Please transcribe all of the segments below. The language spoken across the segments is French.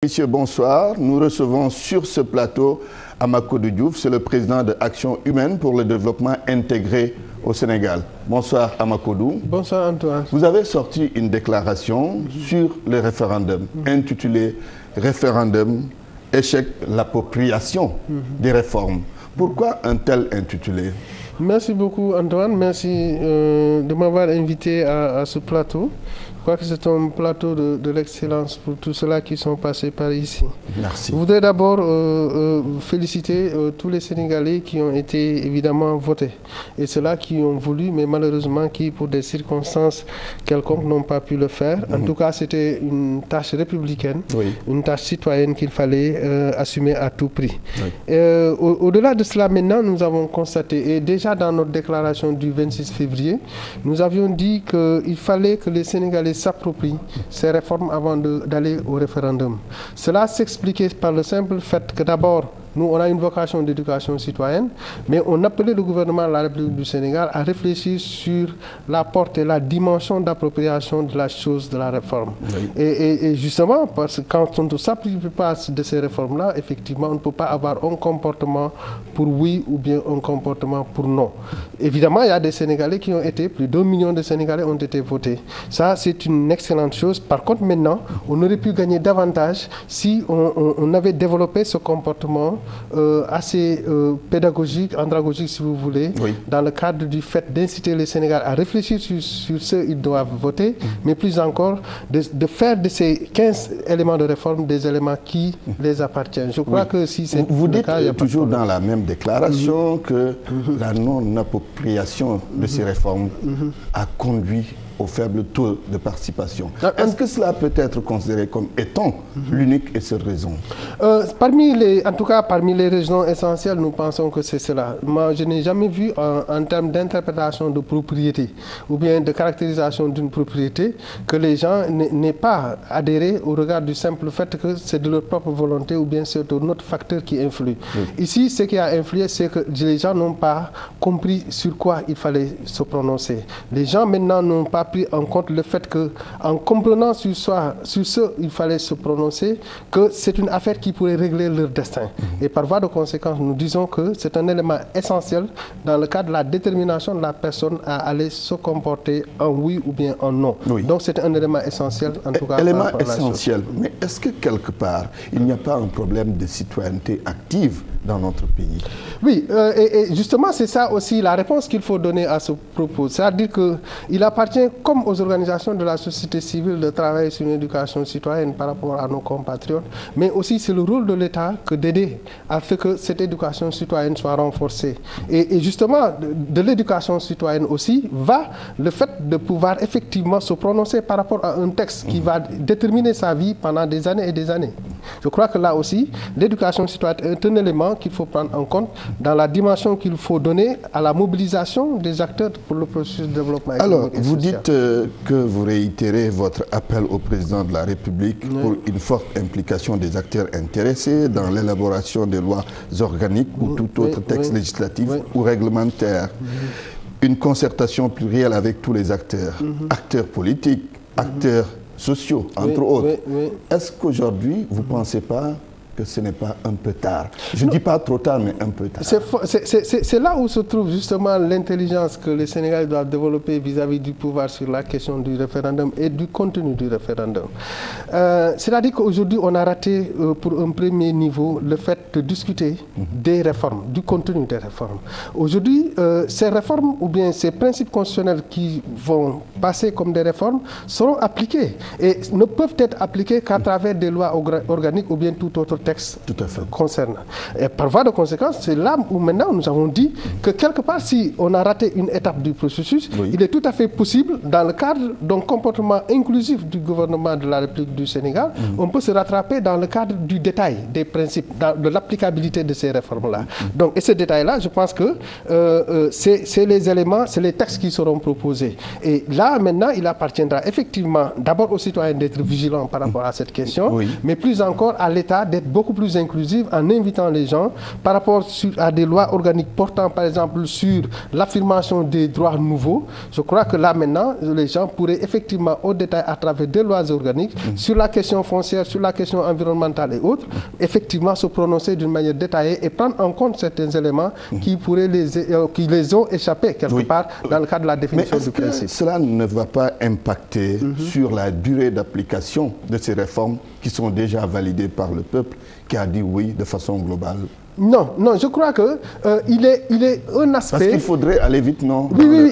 Monsieur, bonsoir. Nous recevons sur ce plateau Amakhodou Diouf, c'est le président de Action Humaine pour le développement intégré au Sénégal. Bonsoir Amakhodou. Bonsoir Antoine. Vous avez sorti une déclaration sur le référendum intitulée « Référendum, échec, l'appropriation des réformes ». Pourquoi un tel intitulé? Merci beaucoup Antoine, merci de m'avoir invité à ce plateau. Je crois que c'est un plateau de l'excellence pour tous ceux-là qui sont passés par ici. Merci. Je voudrais d'abord féliciter tous les Sénégalais qui ont été évidemment votés et ceux-là qui ont voulu, mais malheureusement qui, pour des circonstances quelconques, n'ont pas pu le faire. En tout cas, c'était une tâche républicaine, une tâche citoyenne qu'il fallait assumer à tout prix. Au-delà de cela, maintenant, nous avons constaté, et déjà dans notre déclaration du 26 février, nous avions dit qu'il fallait que les Sénégalais s'approprient ces réformes avant d'aller au référendum. Cela s'expliquait par le simple fait que d'abord, nous, on a une vocation d'éducation citoyenne, mais on appelait le gouvernement de la République du Sénégal à réfléchir sur la portée, la dimension d'appropriation de la chose de la réforme. Et justement, parce que quand on ne s'approprie pas de ces réformes-là, effectivement, on ne peut pas avoir un comportement pour oui ou bien un comportement pour non. Évidemment, il y a des Sénégalais qui ont été, plus d'1 million de Sénégalais ont été votés. Ça, c'est une excellente chose. Par contre, maintenant, on aurait pu gagner davantage si on avait développé ce comportement assez pédagogique, andragogique si vous voulez, dans le cadre du fait d'inciter les Sénégalais à réfléchir sur ce qu'ils doivent voter, mais plus encore de faire de ces 15 éléments de réforme des éléments qui les appartiennent. Je crois que si c'est vous dites cas, toujours dans la même déclaration que la non-appropriation de ces réformes a conduit au faible taux de participation. Est-ce que cela peut être considéré comme étant l'unique et seule raison? En tout cas, parmi les raisons essentielles, nous pensons que c'est cela. Moi, je n'ai jamais vu en termes d'interprétation de propriété ou bien de caractérisation d'une propriété que les gens n'aient pas adhéré au regard du simple fait que c'est de leur propre volonté ou bien c'est un autre facteur qui influe. Ici, ce qui a influé, c'est que les gens n'ont pas compris sur quoi il fallait se prononcer. Les gens maintenant n'ont pas pris en compte le fait qu'en comprenant sur ce il fallait se prononcer, que c'est une affaire qui pourrait régler leur destin. Et par voie de conséquence, nous disons que c'est un élément essentiel dans le cadre de la détermination de la personne à aller se comporter en oui ou bien en non. Donc c'est un élément essentiel en tout cas. Élément essentiel, mais est-ce que quelque part, il n'y a pas un problème de citoyenneté active dans notre pays? Oui, et justement c'est ça aussi la réponse qu'il faut donner à ce propos. C'est-à-dire qu'il appartient comme aux organisations de la société civile de travailler sur une éducation citoyenne par rapport à nos compatriotes, mais aussi c'est le rôle de l'État que d'aider à ce que cette éducation citoyenne soit renforcée. Et justement, de l'éducation citoyenne aussi va le fait de pouvoir effectivement se prononcer par rapport à un texte qui va déterminer sa vie pendant des années et des années. Je crois que là aussi, l'éducation citoyenne est un élément qu'il faut prendre en compte dans la dimension qu'il faut donner à la mobilisation des acteurs pour le processus de développement économique. Alors, vous dites que vous réitérez votre appel au président de la République pour une forte implication des acteurs intéressés dans l'élaboration des lois organiques ou tout autre texte législatif ou réglementaire. Une concertation plurielle avec tous les acteurs, acteurs politiques, acteurs sociaux, entre autres. Est-ce qu'aujourd'hui, vous ne pensez pas que ce n'est pas un peu tard? Je ne dis pas trop tard, mais un peu tard. C'est là où se trouve justement l'intelligence que les Sénégalais doivent développer vis-à-vis du pouvoir sur la question du référendum et du contenu du référendum. C'est-à-dire qu'aujourd'hui, on a raté pour un premier niveau le fait de discuter des réformes, du contenu des réformes. Aujourd'hui, ces réformes ou bien ces principes constitutionnels qui vont passer comme des réformes seront appliqués et ne peuvent être appliqués qu'à travers des lois organiques ou bien tout autre texte concernant. Et par voie de conséquence, c'est là où maintenant nous avons dit que quelque part, si on a raté une étape du processus, il est tout à fait possible, dans le cadre d'un comportement inclusif du gouvernement de la République du Sénégal, on peut se rattraper dans le cadre du détail des principes, de l'applicabilité de ces réformes-là. Donc, et ce détail-là, je pense que c'est les éléments, c'est les textes qui seront proposés. Et là, maintenant, il appartiendra effectivement d'abord aux citoyens d'être vigilants par rapport à cette question, mais plus encore à l'État d'être beaucoup plus inclusive en invitant les gens par rapport à des lois organiques portant par exemple sur l'affirmation des droits nouveaux. Je crois que là maintenant, les gens pourraient effectivement au détail à travers des lois organiques sur la question foncière, sur la question environnementale et autres, effectivement se prononcer d'une manière détaillée et prendre en compte certains éléments qui les ont échappé quelque part dans le cadre de la définition du principe. Cela ne va pas impacter sur la durée d'application de ces réformes qui sont déjà validées par le peuple qui a dit oui de façon globale? Non, non, je crois que il est un aspect. Parce qu'il faudrait aller vite, non? Oui,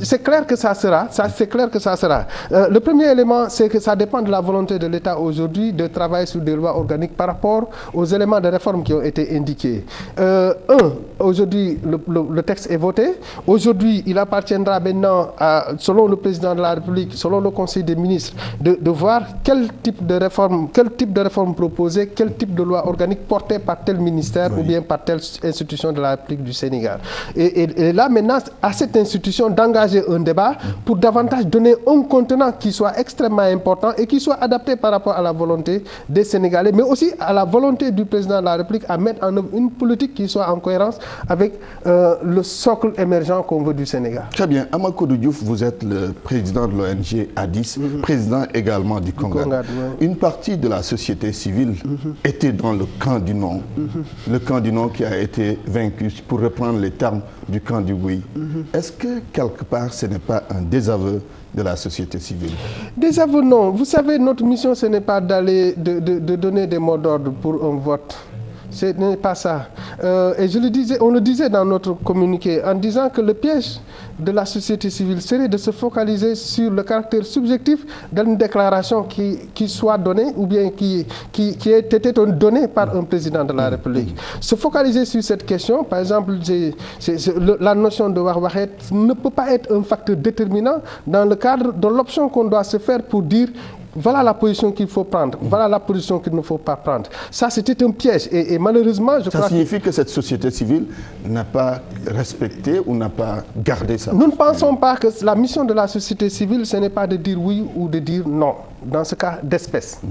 c'est clair que ça sera. C'est clair que ça sera. Le premier élément, c'est que ça dépend de la volonté de l'État aujourd'hui de travailler sur des lois organiques par rapport aux éléments de réforme qui ont été indiqués. Aujourd'hui, le texte est voté. Aujourd'hui, il appartiendra maintenant, selon le président de la République, selon le Conseil des ministres, de voir quel type de réforme proposer, quel type de loi organique portée par tel ministère ou bien par telle institution de la République du Sénégal. Et là, maintenant, à cette institution d'engager un débat pour davantage donner un contenant qui soit extrêmement important et qui soit adapté par rapport à la volonté des Sénégalais, mais aussi à la volonté du président de la République à mettre en œuvre une politique qui soit en cohérence avec le socle émergent qu'on veut du Sénégal. Très bien. Amakodou Diouf, vous êtes le président de l'ONG ADIS, président également du Congad. Une partie de la société civile était dans le camp du non. Le camp du non qui a été vaincu, pour reprendre les termes du camp du oui. Est-ce que quelque part ce n'est pas un désaveu de la société civile? Désaveu, non. Vous savez, notre mission, ce n'est pas de donner des mots d'ordre pour un vote. Ce n'est pas ça. Et on le disait dans notre communiqué en disant que le piège de la société civile serait de se focaliser sur le caractère subjectif d'une déclaration qui soit donnée ou bien qui ait été donnée par un président de la République. Se focaliser sur cette question, par exemple, la notion de Warwahet ne peut pas être un facteur déterminant dans le cadre de l'option qu'on doit se faire pour dire voilà la position qu'il faut prendre, voilà la position qu'il ne faut pas prendre. Ça, c'était un piège. Et malheureusement, je crois... Ça signifie que cette société civile n'a pas respecté ou n'a pas gardé ça. Nous ne pensons pas que la mission de la société civile, ce n'est pas de dire oui ou de dire non, dans ce cas d'espèce.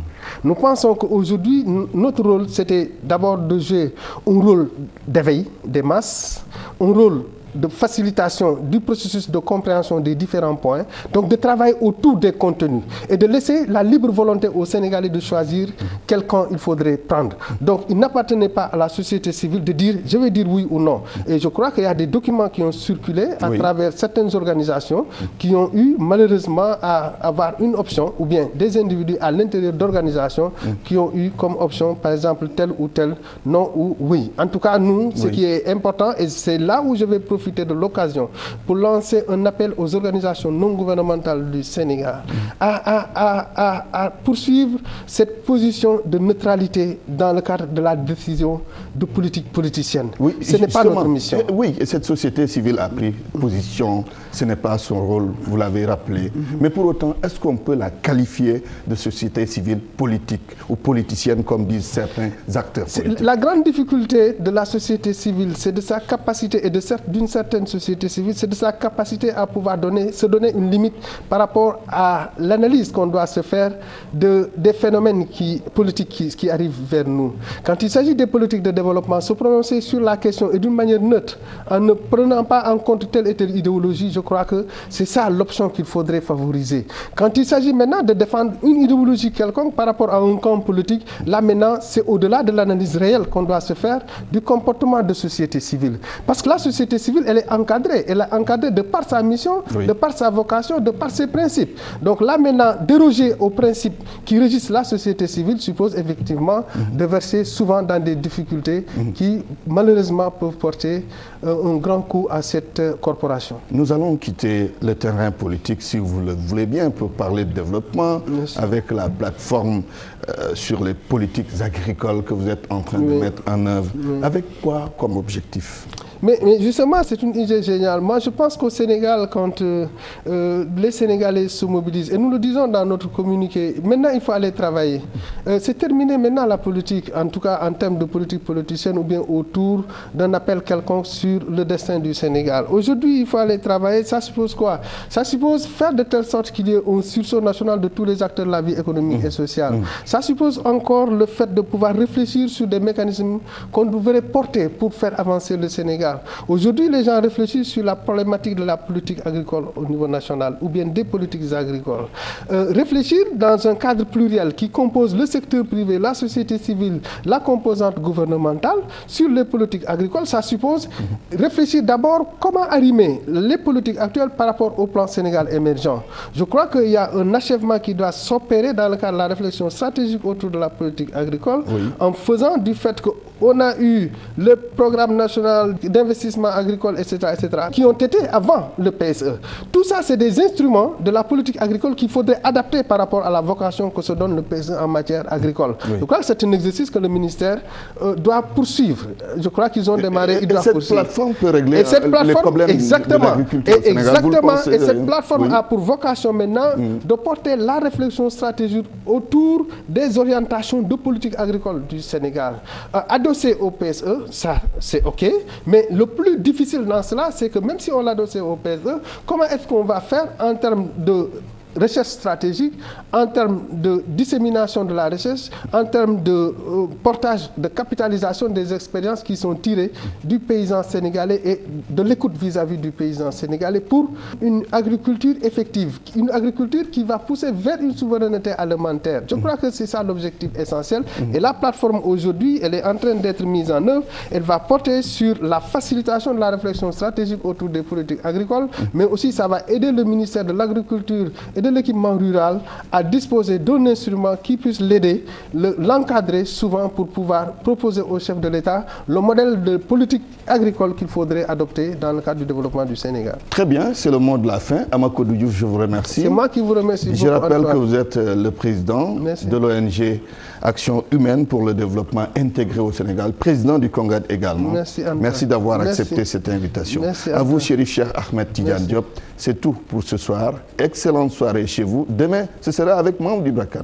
Nous pensons qu'aujourd'hui, notre rôle, c'était d'abord de jouer un rôle d'éveil des masses, un rôle de facilitation du processus de compréhension des différents points, donc de travailler autour des contenus et de laisser la libre volonté aux Sénégalais de choisir quel camp il faudrait prendre. Donc il n'appartenait pas à la société civile de dire je vais dire oui ou non. Et je crois qu'il y a des documents qui ont circulé à travers certaines organisations qui ont eu malheureusement à avoir une option, ou bien des individus à l'intérieur d'organisations qui ont eu comme option par exemple tel ou tel non ou oui. En tout cas, nous, ce qui est important, et c'est là où je vais profiter de l'occasion pour lancer un appel aux organisations non gouvernementales du Sénégal à poursuivre cette position de neutralité dans le cadre de la décision de politique politicienne. Oui, ce n'est pas notre mission. Oui, et cette société civile a pris position, ce n'est pas son rôle, vous l'avez rappelé. Mais pour autant, est-ce qu'on peut la qualifier de société civile politique ou politicienne, comme disent certains acteurs politiques? La grande difficulté de la société civile, c'est de sa capacité et d'une certaine société civile, c'est de sa capacité à pouvoir se donner une limite par rapport à l'analyse qu'on doit se faire des phénomènes politiques qui arrivent vers nous. Quand il s'agit des politiques de développement, se prononcer sur la question et d'une manière neutre, en ne prenant pas en compte telle et telle idéologie, je crois que c'est ça l'option qu'il faudrait favoriser. Quand il s'agit maintenant de défendre une idéologie quelconque par rapport à un camp politique, là maintenant, c'est au-delà de l'analyse réelle qu'on doit se faire du comportement de société civile. Parce que la société civile, elle est encadrée de par sa mission, de par sa vocation, de par ses principes. Donc là maintenant, déroger aux principes qui régissent la société civile suppose effectivement de verser souvent dans des difficultés qui malheureusement peuvent porter un grand coup à cette corporation. Nous allons quitter le terrain politique, si vous le voulez bien, pour parler de développement avec la plateforme sur les politiques agricoles que vous êtes en train de mettre en œuvre. Avec quoi comme objectif? Mais justement, c'est une idée géniale. Moi, je pense qu'au Sénégal, quand les Sénégalais se mobilisent, et nous le disons dans notre communiqué, maintenant il faut aller travailler. C'est terminé maintenant la politique, en tout cas en termes de politique politicienne ou bien autour d'un appel quelconque sur le destin du Sénégal. Aujourd'hui, il faut aller travailler. Ça suppose quoi? Ça suppose faire de telle sorte qu'il y ait un sursaut national de tous les acteurs de la vie économique et sociale. Ça suppose encore le fait de pouvoir réfléchir sur des mécanismes qu'on devrait porter pour faire avancer le Sénégal. Aujourd'hui, les gens réfléchissent sur la problématique de la politique agricole au niveau national ou bien des politiques agricoles. Réfléchir dans un cadre pluriel qui compose le secteur privé, la société civile, la composante gouvernementale sur les politiques agricoles, ça suppose réfléchir d'abord comment arrimer les politiques actuelles par rapport au plan Sénégal émergent. Je crois qu'il y a un achèvement qui doit s'opérer dans le cadre de la réflexion stratégique autour de la politique agricole, en faisant du fait qu'on a eu le programme national d'investissement agricole, etc., qui ont été avant le PSE. Tout ça, c'est des instruments de la politique agricole qu'il faudrait adapter par rapport à la vocation que se donne le PSE en matière agricole. Je crois que c'est un exercice que le ministère doit poursuivre. Je crois qu'ils ont démarré, ils doivent poursuivre. Cette plateforme peut régler les problèmes de l'agriculture au Sénégal. Et cette plateforme a pour vocation maintenant de porter la réflexion stratégique autour des orientations de politique agricole du Sénégal. Adossé au PSE, ça c'est OK, mais le plus difficile dans cela, c'est que même si on l'adosse au PSE, comment est-ce qu'on va faire en termes de recherche stratégique, en termes de dissémination de la recherche, en termes de portage, de capitalisation des expériences qui sont tirées du paysan sénégalais et de l'écoute vis-à-vis du paysan sénégalais pour une agriculture effective, une agriculture qui va pousser vers une souveraineté alimentaire. Je crois que c'est ça l'objectif essentiel. Et la plateforme aujourd'hui, elle est en train d'être mise en œuvre. Elle va porter sur la facilitation de la réflexion stratégique autour des politiques agricoles, mais aussi ça va aider le ministère de l'Agriculture et de l'équipement rural à disposer d'un instrument qui puisse l'aider, l'encadrer souvent pour pouvoir proposer au chef de l'État le modèle de politique agricole qu'il faudrait adopter dans le cadre du développement du Sénégal. Très bien, c'est le mot de la fin. Amadou Diouf, je vous remercie. C'est moi qui vous remercie. Je rappelle que vous êtes le président de l'ONG Action Humaine pour le développement intégré au Sénégal, président du CONGAD également. Merci d'avoir accepté cette invitation. À vous, Chérif Cheikh Ahmed Tidiane Diop. C'est tout pour ce soir. Excellente soirée chez vous. Demain, ce sera avec Mamoudou Ibra Kane.